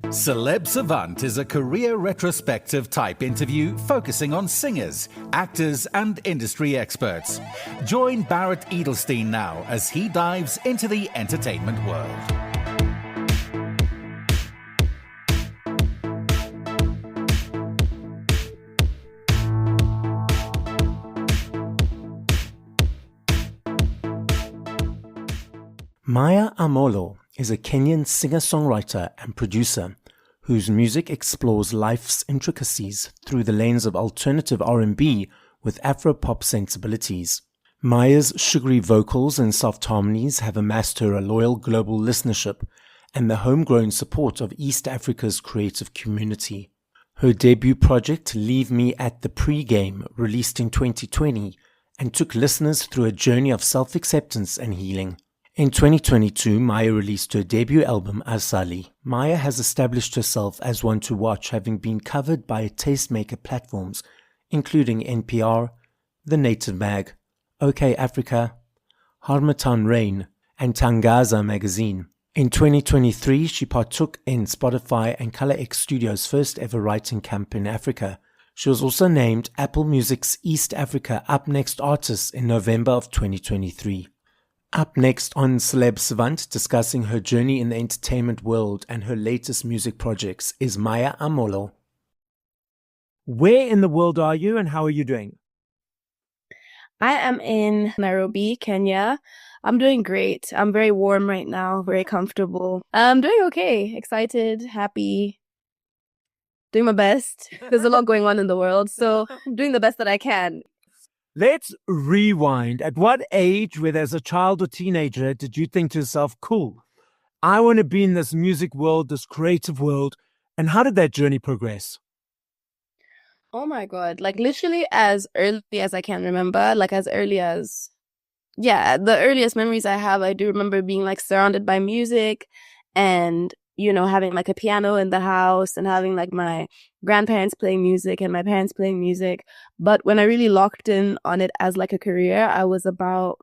Celeb Savant is a career retrospective type interview focusing on singers, actors, and industry experts. Join Barrett Edelstein now as he dives into the entertainment world. Maya Amolo is a Kenyan singer-songwriter and producer whose music explores life's intricacies through the lens of alternative R&B with Afro-pop sensibilities. Maya's sugary vocals and soft harmonies have amassed her a loyal global listenership and the homegrown support of East Africa's creative community. Her debut project, Leave Me at the Pre-Game, released in 2020 and took listeners through a journey of self-acceptance and healing. In 2022, Maya released her debut album, Asali. Maya has established herself as one to watch, having been covered by tastemaker platforms, including NPR, The Native Mag, OK Africa, Harmattan Rain, and Tangaza magazine. In 2023, she partook in Spotify and Color X Studios' first ever writing camp in Africa. She was also named Apple Music's East Africa Up Next Artist in November of 2023. Up next on Celeb Savant, discussing her journey in the entertainment world and her latest music projects, is Maya Amolo. Where in the world are you and how are you doing? I am in Nairobi, Kenya. I'm doing great. I'm very warm right now, very comfortable. I'm doing okay, excited, happy, doing my best. There's a lot going on in the world, so I'm doing the best that I can. Let's rewind. At what age, whether as a child or teenager, did you think to yourself, cool, I want to be in this music world, this creative world? And how did that journey progress? Oh my God. Like literally as early as I can remember, like as early as, the earliest memories I have, I do remember being like surrounded by music and, having like a piano in the house and having like my grandparents playing music and my parents playing music. But when I really locked in on it as like a career, I was about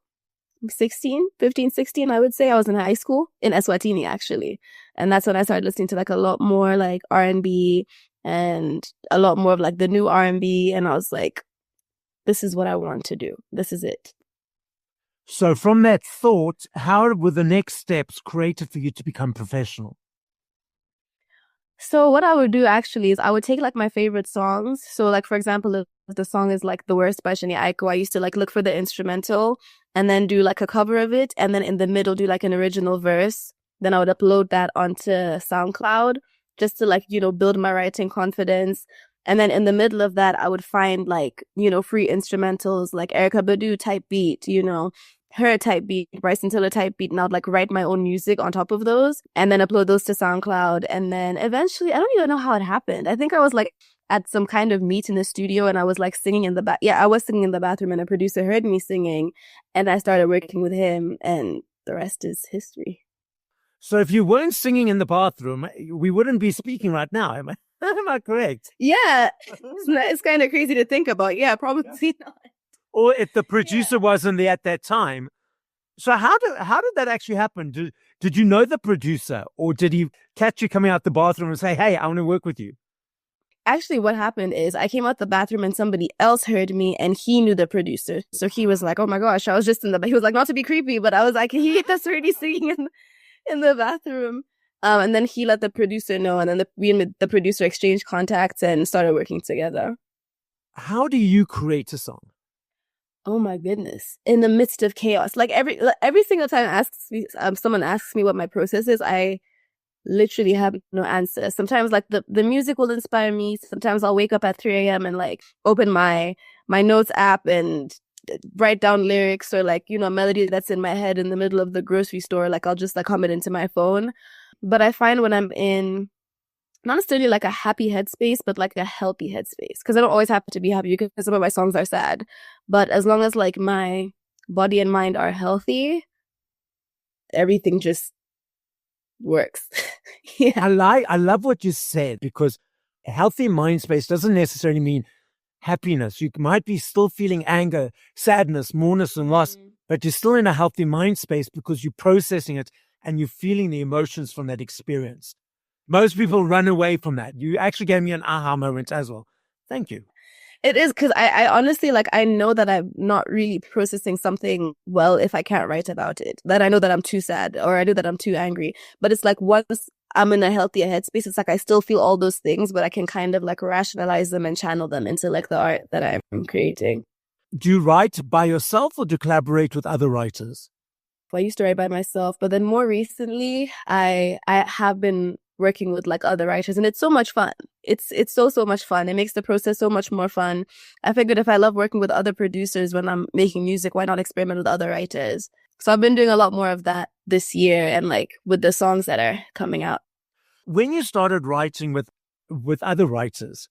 16, I would say. I was in high school in Eswatini, actually. And that's when I started listening to like a lot more like R&B and a lot more of like the new R&B. And I was like, this is what I want to do. This is it. So from that thought, how were the next steps created for you to become professional? So what I would do actually is I would take like my favorite songs. So like, for example, if the song is like The Worst by Shani Aiko, I used to like look for the instrumental and then do like a cover of it. And then in the middle, do like an original verse. Then I would upload that onto SoundCloud just to like, build my writing confidence. And then in the middle of that, I would find like, free instrumentals like Erykah Badu type beat, her type beat, Bryson Tiller type beat, and I'd like write my own music on top of those and then upload those to SoundCloud. And then eventually, I don't even know how it happened. I think I was like at some kind of meet in the studio and I was like singing in the I was singing in the bathroom and a producer heard me singing and I started working with him and the rest is history. So if you weren't singing in the bathroom, we wouldn't be speaking right now. Am I correct? Yeah, it's kind of crazy to think about. Yeah, probably not. Or if the producer wasn't there at that time. So how did that actually happen? Did you know the producer or did he catch you coming out the bathroom and say, hey, I want to work with you? Actually, what happened is I came out the bathroom and somebody else heard me and he knew the producer. So he was like, oh my gosh, I was just he was like, not to be creepy, but I was like, he that's already singing in the bathroom. And then he let the producer know and then the producer exchanged contacts and started working together. How do you create a song? Oh my goodness. In the midst of chaos. Like every single time someone asks me what my process is, I literally have no answer. Sometimes like the music will inspire me. Sometimes I'll wake up at 3 a.m. and like open my notes app and write down lyrics or like, a melody that's in my head in the middle of the grocery store. Like I'll just like hum it into my phone. But I find when I'm in not necessarily like a happy headspace, but like a healthy headspace. Because I don't always have to be happy because some of my songs are sad. But as long as like my body and mind are healthy, everything just works. Yeah. I love what you said because a healthy mind space doesn't necessarily mean happiness. You might be still feeling anger, sadness, mourness and loss, but you're still in a healthy mind space because you're processing it and you're feeling the emotions from that experience. Most people run away from that. You actually gave me an aha moment as well. Thank you. It is because I honestly like I know that I'm not really processing something well if I can't write about it. That I know that I'm too sad or I know that I'm too angry. But it's like once I'm in a healthier headspace, it's like I still feel all those things, but I can kind of like rationalize them and channel them into like the art that I'm creating. Do you write by yourself or do you collaborate with other writers? I used to write by myself, but then more recently, I have been working with like other writers, and it's so much fun. It's so much fun. It makes the process so much more fun. I figured if I love working with other producers when I'm making music, why not experiment with other writers? So I've been doing a lot more of that this year, and like with the songs that are coming out. When you started writing with other writers,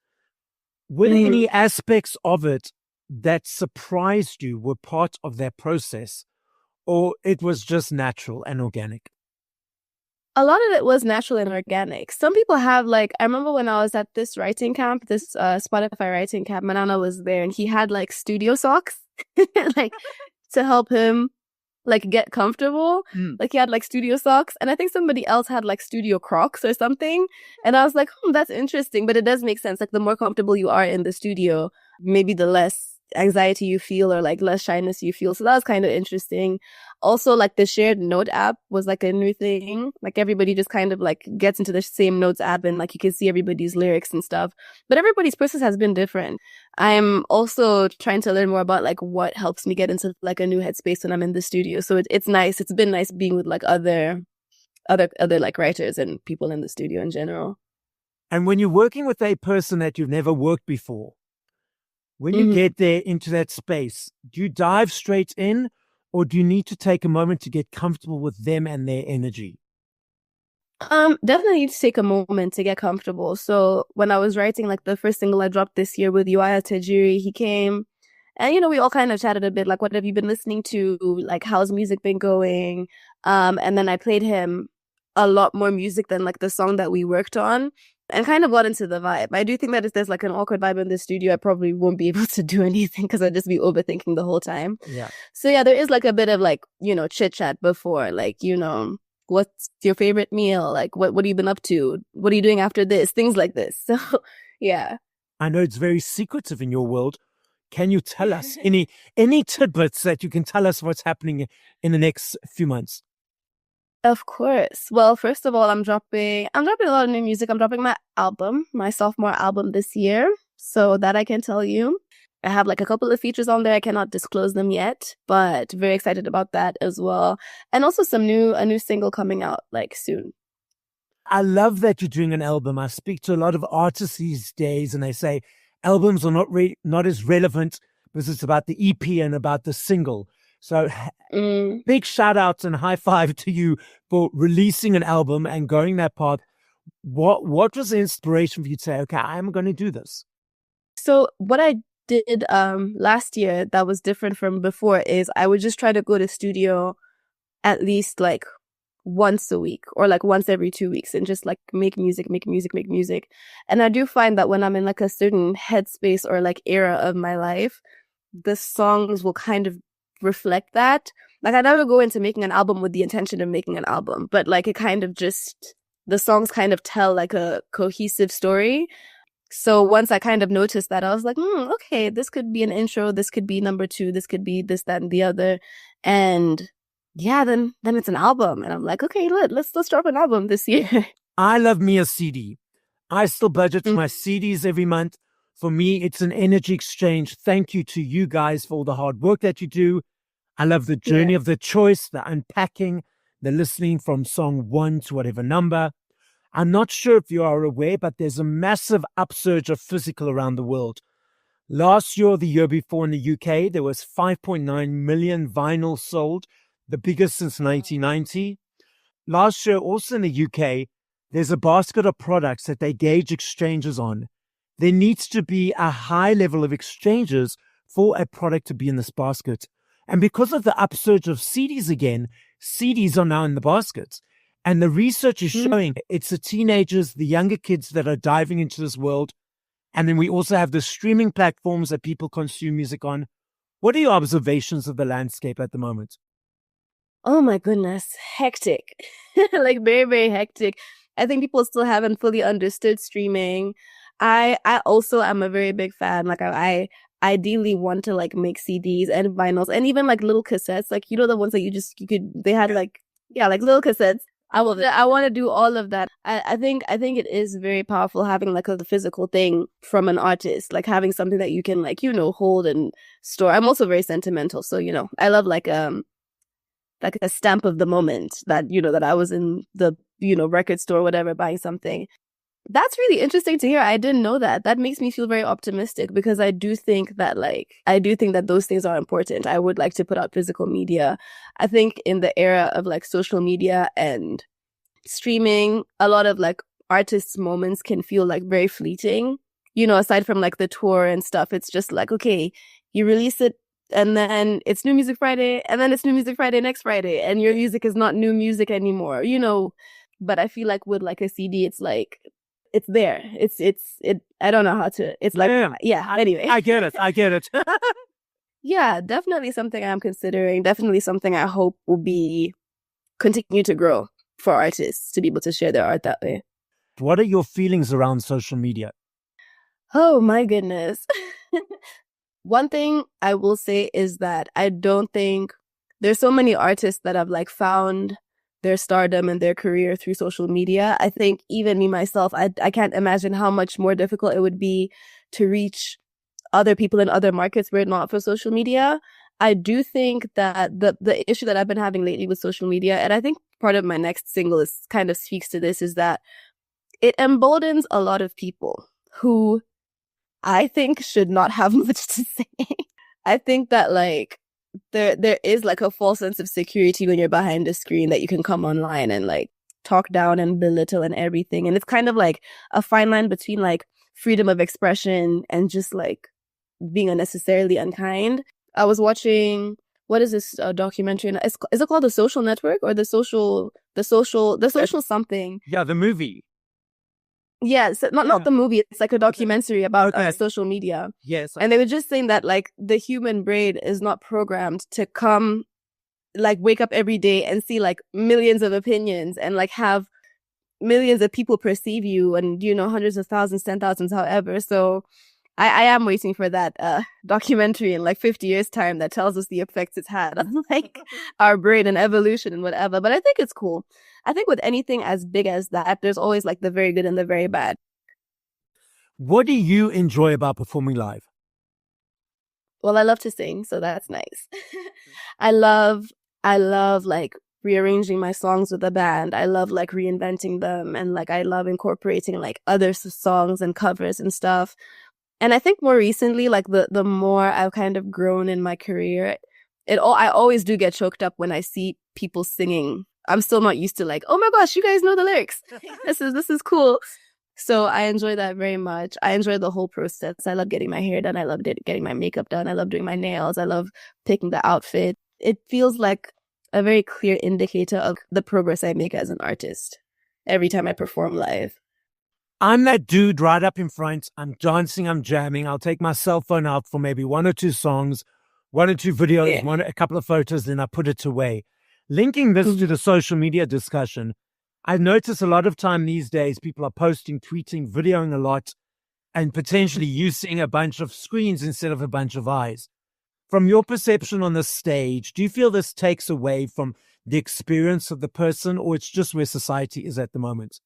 were there any aspects of it that surprised you were part of their process, or it was just natural and organic? A lot of it was natural and organic. Some people have like, I remember when I was at this writing camp, this Spotify writing camp, Manana was there and he had like studio socks, like to help him like get comfortable. Like he had like studio socks, and I think somebody else had like studio Crocs or something. And I was like, that's interesting, but it does make sense. Like the more comfortable you are in the studio, maybe the less anxiety you feel or like less shyness you feel. So that was kind of interesting. Also, like the shared note app was like a new thing. Like everybody just kind of like gets into the same notes app and like you can see everybody's lyrics and stuff. But everybody's process has been different. I'm also trying to learn more about like what helps me get into like a new headspace when I'm in the studio. So it's nice. It's been nice being with like other like writers and people in the studio in general. And when you're working with a person that you've never worked before, when you get there into that space, do you dive straight in or do you need to take a moment to get comfortable with them and their energy? Definitely need to take a moment to get comfortable. So when I was writing like the first single I dropped this year with Uaya Tajiri, he came and, you know, we all kind of chatted a bit, like, what have you been listening to? Like, how's music been going? And then I played him a lot more music than like the song that we worked on and kind of got into the vibe. I do think that if there's like an awkward vibe in the studio, I probably won't be able to do anything because I'd just be overthinking the whole time. Yeah. So yeah, there is like a bit of like, you know, chit chat before, like, you know, what's your favorite meal? Like, what have you been up to? What are you doing after this? Things like this. So yeah. I know it's very secretive in your world. Can you tell us any tidbits that you can tell us what's happening in the next few months? Of course. Well, first of all, I'm dropping a lot of new music. I'm dropping my sophomore album this year. So that I can tell you. I have like a couple of features on there. I cannot disclose them yet, but very excited about that as well. And also a new single coming out like soon. I love that you're doing an album. I speak to a lot of artists these days and they say albums are not as relevant because it's about the EP and about the single. So big shout out and high five to you for releasing an album and going that path. What was the inspiration for you to say, okay, I'm going to do this? So what I did last year that was different from before is I would just try to go to studio at least like once a week or like once every 2 weeks and just like make music. And I do find that when I'm in like a certain headspace or like era of my life, the songs will kind of reflect that. Like I never go into making an album with the intention of making an album, but like it kind of just, the songs kind of tell like a cohesive story. So once I kind of noticed that, I was like, okay, this could be an intro, this could be number 2, this could be this, that, and the other. And yeah, then it's an album. And I'm like, okay, let's drop an album this year. I love me a CD. I still budget for my CDs every month. For me, it's an energy exchange. Thank you to you guys for all the hard work that you do. I love the journey of the choice, the unpacking, the listening from song 1 to whatever number. I'm not sure if you are aware, but there's a massive upsurge of physical around the world. Last year or the year before in the UK, there was 5.9 million vinyl sold, the biggest since 1990. Last year, also in the UK, there's a basket of products that they gauge exchanges on. There needs to be a high level of exchanges for a product to be in this basket. And because of the upsurge of CDs again, CDs are now in the basket. And the research is showing it's the teenagers, the younger kids that are diving into this world. And then we also have the streaming platforms that people consume music on. What are your observations of the landscape at the moment? Oh my goodness, hectic. Like very, very hectic. I think people still haven't fully understood streaming. I also am a very big fan. Like I ideally want to like make CDs and vinyls and even like little cassettes. Like you know the ones that you could they had like yeah, like little cassettes. I want to do all of that. I think it is very powerful having like the physical thing from an artist, like having something that you can like, hold and store. I'm also very sentimental. So, I love like a stamp of the moment that, that I was in the, record store, whatever, buying something. That's really interesting to hear. I didn't know that. That makes me feel very optimistic because I do think that those things are important. I would like to put out physical media. I think in the era of like social media and streaming, a lot of like artists' moments can feel like very fleeting. Aside from like the tour and stuff, it's just like, okay, you release it and then it's New Music Friday and then it's New Music Friday next Friday and your music is not new music anymore, But I feel like with like a CD, it's like, it's there. I don't know how to, it's like, anyway. I get it. Yeah, definitely something I'm considering. Definitely something I hope will continue to grow for artists to be able to share their art that way. What are your feelings around social media? Oh my goodness. One thing I will say is that I don't think there's so many artists that have like found their stardom and their career through social media. I think even me myself, I can't imagine how much more difficult it would be to reach other people in other markets were it not for social media. I do think that the issue that I've been having lately with social media, and I think part of my next single is kind of speaks to this, is that it emboldens a lot of people who I think should not have much to say. I think that like there is like a false sense of security when you're behind a screen that you can come online and like talk down and belittle and everything. And it's kind of like a fine line between like freedom of expression and just like being unnecessarily unkind. I was watching, what is this documentary? Is it called The Social Network or the social something? Yeah, the movie. Yes, not the movie. It's like a documentary about social media. Yes. And they were just saying that like the human brain is not programmed to come, like wake up every day and see like millions of opinions and like have millions of people perceive you and, hundreds of thousands, 10,000s, however. So I am waiting for that documentary in like 50 years time that tells us the effects it's had on like our brain and evolution and whatever. But I think it's cool. I think with anything as big as that, there's always like the very good and the very bad. What do you enjoy about performing live? Well, I love to sing, so that's nice. I love like rearranging my songs with a band. I love like reinventing them and like I love incorporating like other songs and covers and stuff. And I think more recently, like the more I've kind of grown in my career, I always do get choked up when I see people singing. I'm still not used to like, oh my gosh, you guys know the lyrics. This is cool. So I enjoy that very much. I enjoy the whole process. I love getting my hair done. I love getting my makeup done. I love doing my nails. I love picking the outfit. It feels like a very clear indicator of the progress I make as an artist every time I perform live. I'm that dude right up in front. I'm dancing, I'm jamming. I'll take my cell phone out for maybe one or two songs, one or two videos, a couple of photos, then I put it away. Linking this to the social media discussion, I've noticed a lot of time these days, people are posting, tweeting, videoing a lot, and potentially using a bunch of screens instead of a bunch of eyes. From your perception on the stage, do you feel this takes away from the experience of the person, or it's just where society is at the moment?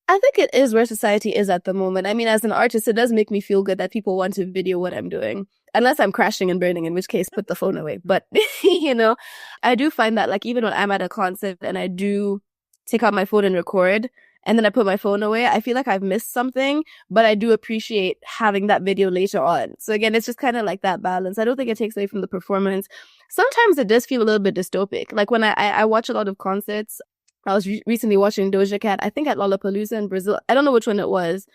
I think it is where society is at the moment. I mean, as an artist, it does make me feel good that people want to video what I'm doing. Unless I'm crashing and burning, in which case, put the phone away. But, I do find that, like, even when I'm at a concert and I do take out my phone and record, and then I put my phone away, I feel like I've missed something, but I do appreciate having that video later on. So again, it's just kind of like that balance. I don't think it takes away from the performance. Sometimes it does feel a little bit dystopic. Like when I watch a lot of concerts, I was recently watching Doja Cat, I think at Lollapalooza in Brazil. I don't know which one it was.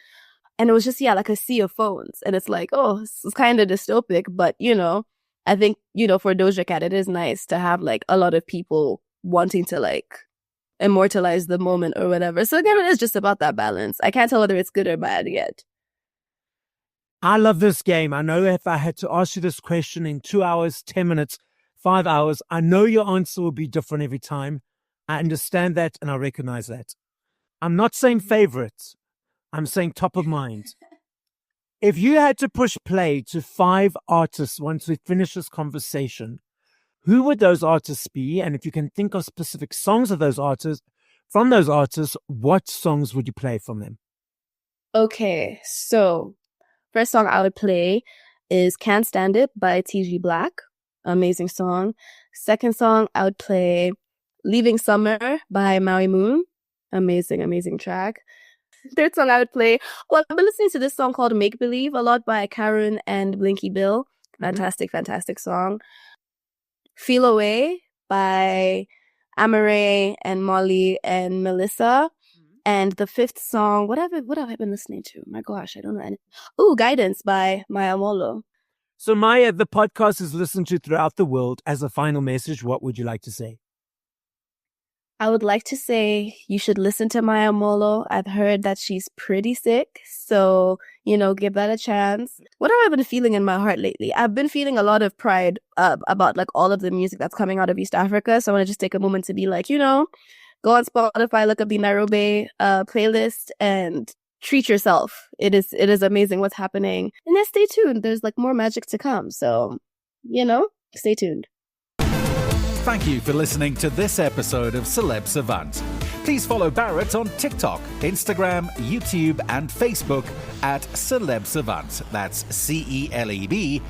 And it was just, like a sea of phones. And it's like, oh, it's kind of dystopic. But, I think, for Doja Cat, it is nice to have like a lot of people wanting to like immortalize the moment or whatever. So again, it is just about that balance. I can't tell whether it's good or bad yet. I love this game. I know if I had to ask you this question in 2 hours, 10 minutes, 5 hours, I know your answer will be different every time. I understand that and I recognize that. I'm not saying favorite. I'm saying top of mind. If you had to push play to 5 artists once we finish this conversation, who would those artists be? And if you can think of specific songs of those artists, what songs would you play from them? Okay, so first song I would play is Can't Stand It by TG Black. Amazing song. Second song I would play Leaving Summer by Maui Moon. Amazing, amazing track. Third song I would play, well, I've been listening to this song called Make Believe a lot by Karen and Blinky Bill. Fantastic, fantastic song. Feel Away by Amare and Molly and Melissa. And the fifth song, what have I been listening to? My gosh, I don't know. Oh, Guidance by Maya Amolo. So Maya, the podcast is listened to throughout the world. As a final message, what would you like to say? I would like to say you should listen to Maya Amolo. I've heard that she's pretty sick. So, give that a chance. What have I been feeling in my heart lately? I've been feeling a lot of pride about like all of the music that's coming out of East Africa. So I want to just take a moment to be like, go on Spotify, look up the Nairobi playlist and treat yourself. It is amazing what's happening. And then stay tuned. There's like more magic to come. So, stay tuned. Thank you for listening to this episode of Celeb Savant. Please follow Barrett on TikTok, Instagram, YouTube, and Facebook at Celeb Savant. That's CelebSavant.